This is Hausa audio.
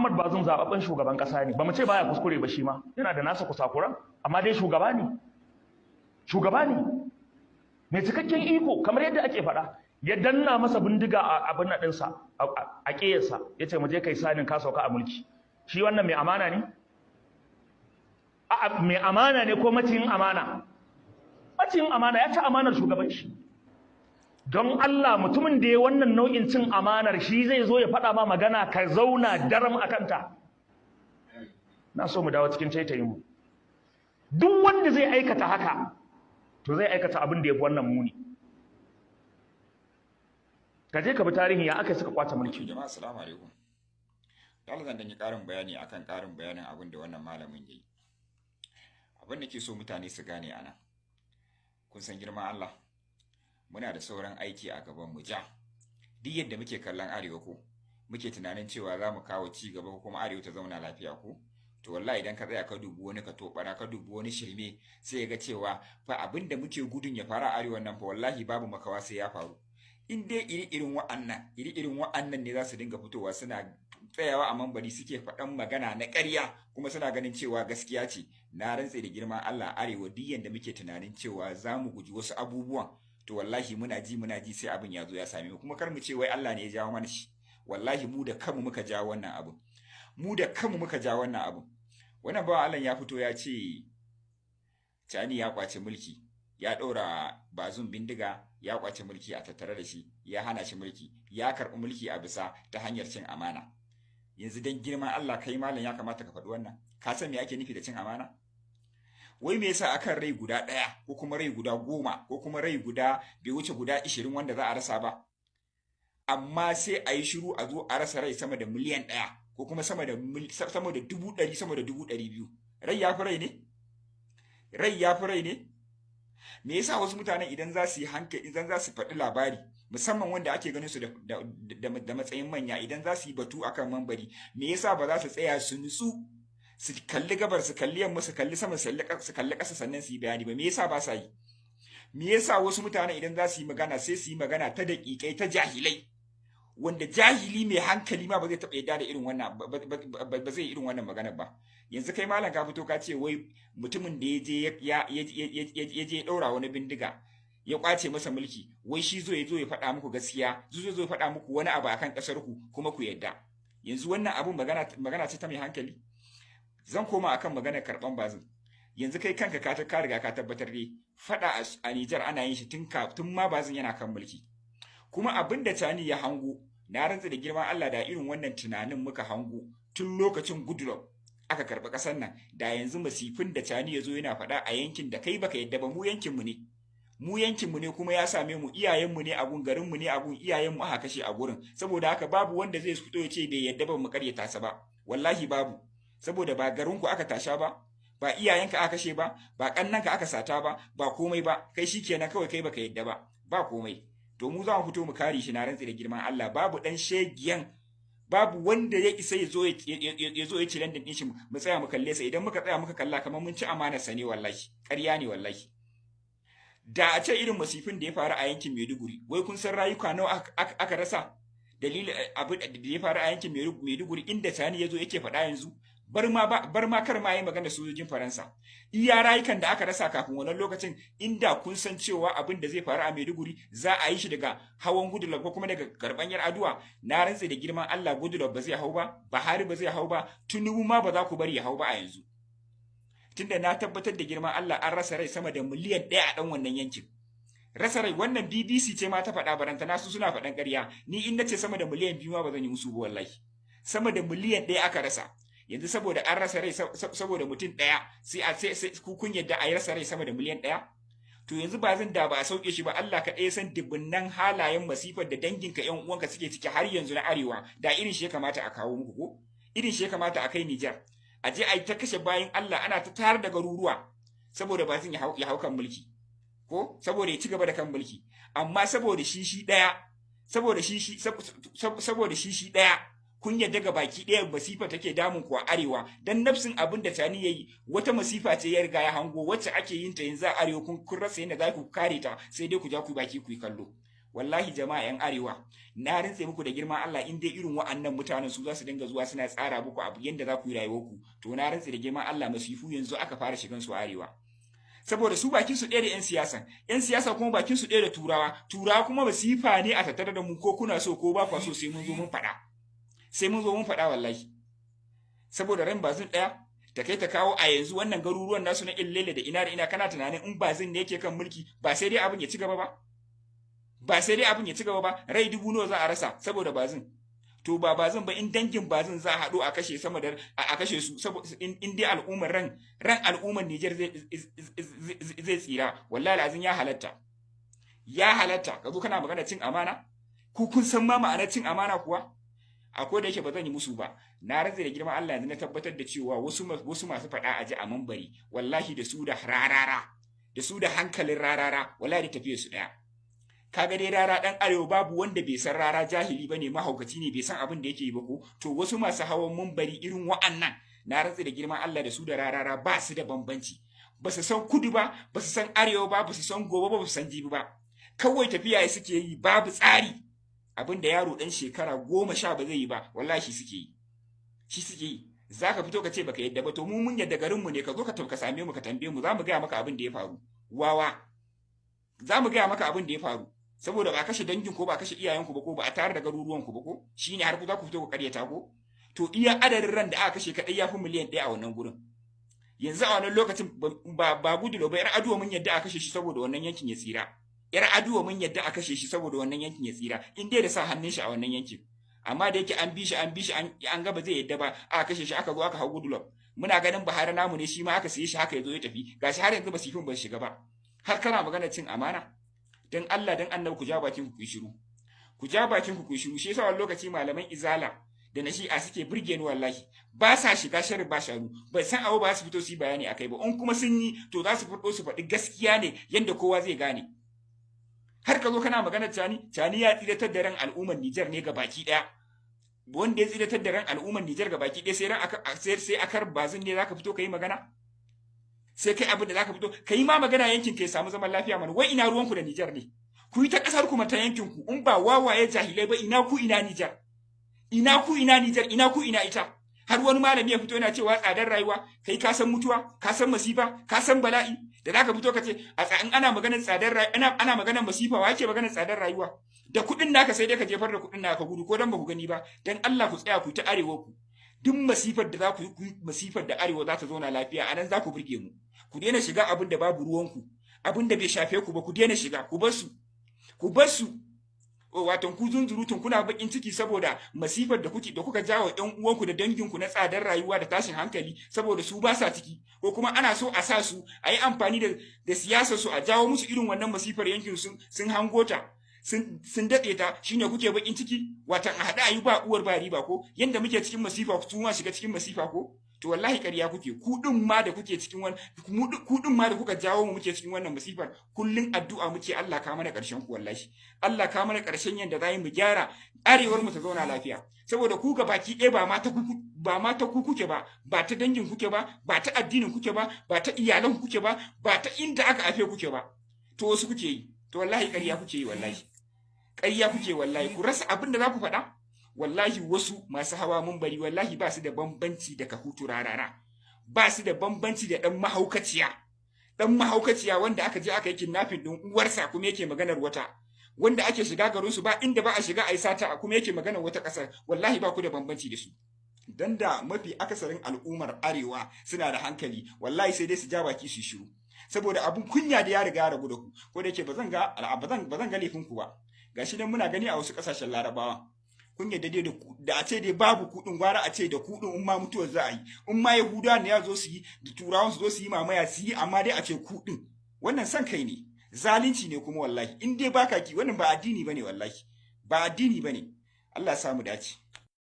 Muhammad Bazoum zababben shugaban kasa ne ba mu ce baya kuskure ba shi ma yana da nasa kusakuran amma dai shugaba ne mai cikakken iko kamar yadda ake faɗa ya danna masa bindiga a abin nan ɗinsa a ƙeyarsa ya ce mu je kai sanin ka sauka a mulki shi wannan mai amana ne mai amana ne ko maciyin amana maciyin amana ya ci amanar shugaban shi don Allah mutumin da ya wannan nau'in cin amanar shi zai zo ya faɗa ma magana ka zauna daram a kanta na so mu dawo cikin taitayin mu duk wanda zai aikata haka to zai aikata abin da ya fi wannan muni ka je ka bi tarihin ya aka suka kwace mulki. Jama'a assalamu alaikum. Dole zan yi ƙarin bayani akan ƙarin bayanin abin da wannan malamin yayi. Abin da ke so mutane su gane ana. Kun san girman Allah. Muna da sauran aiki a gaban mu ja. Duk yadda muke kallon arewa ko muke tunanin cewa za mu kawo ci gaba ko kuma arewa ta zauna lafiya ko to wallahi idan ka tsaya ka dubi wani ka tobara ka dubi wani shirme sai ya ga cewa fa abin da muke gudun ya fara arewa nan fa wallahi babu makawa sai ya faru. In dai iri-irin wa'annan ne za su dinga fitowa suna tsayawa a mambari suke faɗan magana na ƙarya kuma suna ganin cewa gaskiya ce na rantse da girman Allah arewa duk yanda muke tunanin cewa za mu guji wasu abubuwan to wallahi muna ji sai abin ya zo ya same mu kuma kar mu ce wai Allah ne ya jawo mana shi wallahi mu da kanmu muka jawo wannan abu wannan bawan Allah ya fito ya ce Tani ya kwace mulki ya ɗora Bazoum bindiga ya kwace mulki a tattare da shi ya hana shi mulki ya karɓi mulki a bisa ta hanyar cin amana yanzu dan girman Allah kai malam ya kamata ka faɗi wannan ka san me ake nufi da cin amana wai me yasa akan rai guda ɗaya ko kuma rai guda 10 ko kuma rai guda bai wuce guda 20 wanda za a rasa ba amma sai a yi shiru a zo a rasa rai sama da miliyan 1 ko kuma sama da 100,000 sama da 200,000 rai ya fi rai ne me yasa wasu mutanen idan za su yi hankali idan za su faɗi labari musamman wanda ake ganin su da matsayin manya idan za su yi batu akan mambari me yasa ba za su tsaya su nutsu su kalli gabar su kalli yamma su kalli sama su kalli ƙasa sannan su yi bayani ba me yasa ba sa yi me yasa wasu mutanen idan za su yi magana sai su yi magana ta daƙiƙai ta jahilai wanda jahili mai hankali ma ba zai taɓa yadda da irin wannan ba zai irin wannan magana ba yanzu kai malam ka fito ka ce wai mutumin da ya je ɗaura wani bindiga ya kwace masa mulki wai shi zo ya faɗa muku gaskiya zo ya faɗa muku wani abu akan ƙasar ku kuma ku yadda yanzu wannan abun magana ce ta mai hankali zan koma akan maganar karɓan Bazoum yanzu kai kanka ka riga ka tabbatar dai faɗa a Nijar ana yin shi tun ma Bazoum yana kan mulki kuma abin da Tani ya hango na rantsa da girman Allah da irin wannan tunanin muka hango tun lokacin Goodluck aka karɓi ƙasar nan da yanzu masifin da Tani ya zo yana faɗa a yankin da kai baka yadda ba mu yankinmu ne kuma ya same mu iyayenmu ne a gun garinmu ne a gun iyayenmu aka kashe a gurin saboda haka babu wanda zai fito ya ce bai yadda ba mu karyata sa ba wallahi babu saboda ba garinku aka tasha ba iyayenka aka kashe ba kannanka aka sata ba komai ba kai shikenan kawai kai baka yadda ba komai to mu za mu fito mu kare shi na rantsi da girman Allah babu dan shegiyan babu wanda ya isa ya zo ya ci London din shi mu tsaya mu kalle sa idan muka tsaya muka kalla kamar mun ci amanar sa ne wallahi ƙarya ne wallahi da a ce irin masifin da ya faru a yankin Maiduguri wai kun san rayuka nawa aka rasa dalilin abu da ya faru a yankin Maiduguri inda Tani yazo yake faɗa yanzu bar ma kar ma yi magana sojojin Faransa iya rayukan da aka rasa kafin wannan lokacin inda kun san cewa abin da zai faru a Maiduguri za a yi shi daga hawan Goodluck ko kuma daga garbanyar Aduwa na rantse da girman Allah Goodluck ba zai hau ba Buhari ba zai hau ba Tinubu ma ba za ku bari ya hau ba a yanzu tunda na tabbatar da girman Allah an rasa rai sama da miliyan 1 a dan wannan yankin rasa rai wannan BBC ce ma ta faɗa baranta nasu suna faɗan ƙarya ni in nace sama da miliyan 2 ma ba zan yi musu ba wallahi sama da miliyan 1 aka rasa yanzu saboda an rasa rai saboda mutum ɗaya sai kun yadda a yi rasa rai sama da miliyan 1 to yanzu ba zan da ba a sauke shi ba Allah ka ɗaya san dubunnan halayen masifar da danginka ƴan uwanka suke ciki har yanzu na arewa da irin shi ya kamata a kawo muku ko irin shi ya kamata a kai Nijar a je a yi ta kashe bayan Allah ana ta tayar da garuruwa saboda ba zan ya hau kan mulki ko saboda ya ci gaba da kan mulki amma saboda shi ɗaya kun yadda ga baki ɗaya masifa take damun ku a arewa dan nafsin abin da Tani yayi wata masifa ce ya riga ya hango wacce ake yin ta yanzu a arewa kun rasa yadda za ku kare ta sai dai ku ja ku baki ku yi kallo wallahi jama'a yan arewa na rantse muku da girman Allah in dai irin wa'annan mutanen su za su dinga zuwa suna tsara muku abu yanda za ku yi rayuwarku to na rantse da girman Allah masifu yanzu aka fara shigan su arewa saboda su bakin su ɗaya da yan siyasa kuma bakin su ɗaya da turawa kuma masifa ne a tattare da mu ko kuna so ko ba kwa so sai mun zo mun faɗa wallahi saboda ran bazin ɗaya ta kai ta kawo a yanzu wannan garuruwan nasu na illele da ina kana tunanin in bazin ne yake kan mulki ba sai dai abin ya ci gaba ba rai dubu nawa za a rasa saboda bazin to ba bazin ba in dangin bazin za a haɗu a kashe sama da a kashe su in dai al'ummar ran al'ummar Niger zai tsira wallahi lazin ya halatta ka zo kana magana cin amana ku kun san ma ma'anar cin amana kuwa akwai da yake ba zan yi musu ba na rantsa da girman Allah yanzu na tabbatar da cewa wasu masu faɗa a ji a mambari wallahi da su da rarara da su da hankalin rarara wallahi da tafiye su ɗaya kaga dai rara dan arewa babu wanda bai san rara jahili bane mahaukaci ne bai san abin da yake yi ba ko to wasu masu hawan mambari irin wa'annan na rantsa da girman Allah da su da rarara ba su da bambanci ba su san kudu ba ba su san arewa ba su san gobe ba su san jibi ba kawai tafiya suke yi babu tsari abin da yaro dan shekara 10 ba zai yi ba wallahi shi suke yi zaka fito ka ce baka yadda ba to mu mun yadda garin mu ne ka zo ka same mu ka tambaye mu zamu ga maka abin da ya faru wawa zamu ga maka abin da ya faru saboda ba kashe dangin ko ba kashe iyayen ku ba ko ba a tare da garuruwan ku ba ko shine har ku za ku fito ku karyata ko to iya adadin ran da aka kashe kadai ya fi miliyan 1 a wannan gurin yanzu a wannan lokacin ba gudulo ba yar aduwa mun yadda aka kashe shi saboda wannan yankin ya tsira yar aduwa mun yadda aka kashe shi saboda wannan yankin ya tsira in dai da sa hannun shi a wannan yankin amma da yake an bi shi an ga ba zai yadda ba aka kashe shi aka zo aka hau gudulo muna ganin Buhari namu ne shi ma aka siye shi haka yazo ya tafi gashi har yanzu ba sifin ban shiga ba har kana magana cin amana dan Allah dan Annabi ku ja bakin ku shiru shi yasa wani lokaci malaman izala da na shi'a suke burge ni wallahi ba sa shiga sharri ba sharu bai san abu ba su fito su bayani akai ba in kuma sun yi to za su fito su faɗi gaskiya ne yanda kowa zai gane har ka zo kana magana cani ya tsidatar da ran al'ummar Niger ne ga baki daya wanda ya tsidatar da ran al'ummar Niger ga baki daya sai akar bazin ne zaka fito kai magana sai kai abin da zaka fito kai ma magana yankin kai samu zaman lafiya mana wai ina ruwanku da Niger ne ku yi ta kasar ku mata yankin ku in ba wawaye jahilai ba ina ku ina Niger ina ita har wani malami ya fito yana cewa tsadar rayuwa kai ka san mutuwa ka san masifa ka san bala'i da zaka fito ka ce in ana maganar tsadar rayuwa ana maganar masifa wa yake maganar tsadar rayuwa da kuɗin naka sai dai ka jefar da kuɗin naka gudu ko dan ba ku gani ba dan Allah ku tsaya ku ta arewa ku duk masifar da za ku yi masifar da arewa za ta zauna lafiya anan za ku burge mu ku daina shiga abin da babu ruwanku abin da bai shafe ku ba ku daina shiga ku bar su wato ku zunzurutun kuna bakin ciki saboda masifar da kuka jawo ƴan uwanku da danginku na tsadar rayuwa da tashin hankali saboda su ba sa ciki ko kuma ana so a sa su a yi amfani da siyasar su a jawo musu irin wannan masifar yankin sun hangota sun daɗe ta shine kuke bakin ciki watan a haɗa ayi ba uwar ba riba ko yanda muke cikin masifa ku ma shiga cikin masifa ko to wallahi ƙarya kuke ku din ma da kuke cikin wannan ku din ma da kuka jawo mu muke cikin wannan masifar kullun addu'a muke Allah ka mana ƙarshen ku wallahi Allah ka mana ƙarshen yanda zai mu gyara arewar mu ta zauna lafiya saboda ku ga baki ɗaya ba ma ta ku kuke ba ba ta dangin kuke ba ba ta addinin kuke ba ba ta iyalan kuke ba ba ta inda aka afe kuke ba to wasu kuke yi to wallahi ƙarya kuke yi wallahi ku rasa abin da za ku faɗa wallahi wasu masu hawa munbari wallahi ba su da bambanci da kahutu rarara ba su da bambanci da dan mahaukaciya wanda aka je aka yi kidnapping din uwarsa kuma yake maganar wata wanda ake shiga garin su ba inda ba a shiga ai sata kuma yake maganar wata kasar wallahi ba ku da bambanci da su dan da mafi akasarin al'ummar arewa suna da hankali wallahi sai dai su ja baki su shiru saboda abun kunya da ya riga ya ragu da ku ko da yake bazan ga laifin ku ba gashi dan muna gani a wasu kasashen larabawa kun yadda dai da a ce dai babu kudin gwara a ce da kudin in ma mutuwar za a yi in ma yahudawa ne ya zo su yi da turawan su zo su yi mamaya su yi amma dai a ce kudin wannan san kai ne zalunci ne kuma wallahi in dai baka ki wannan ba addini bane wallahi ba addini bane Allah ya samu dace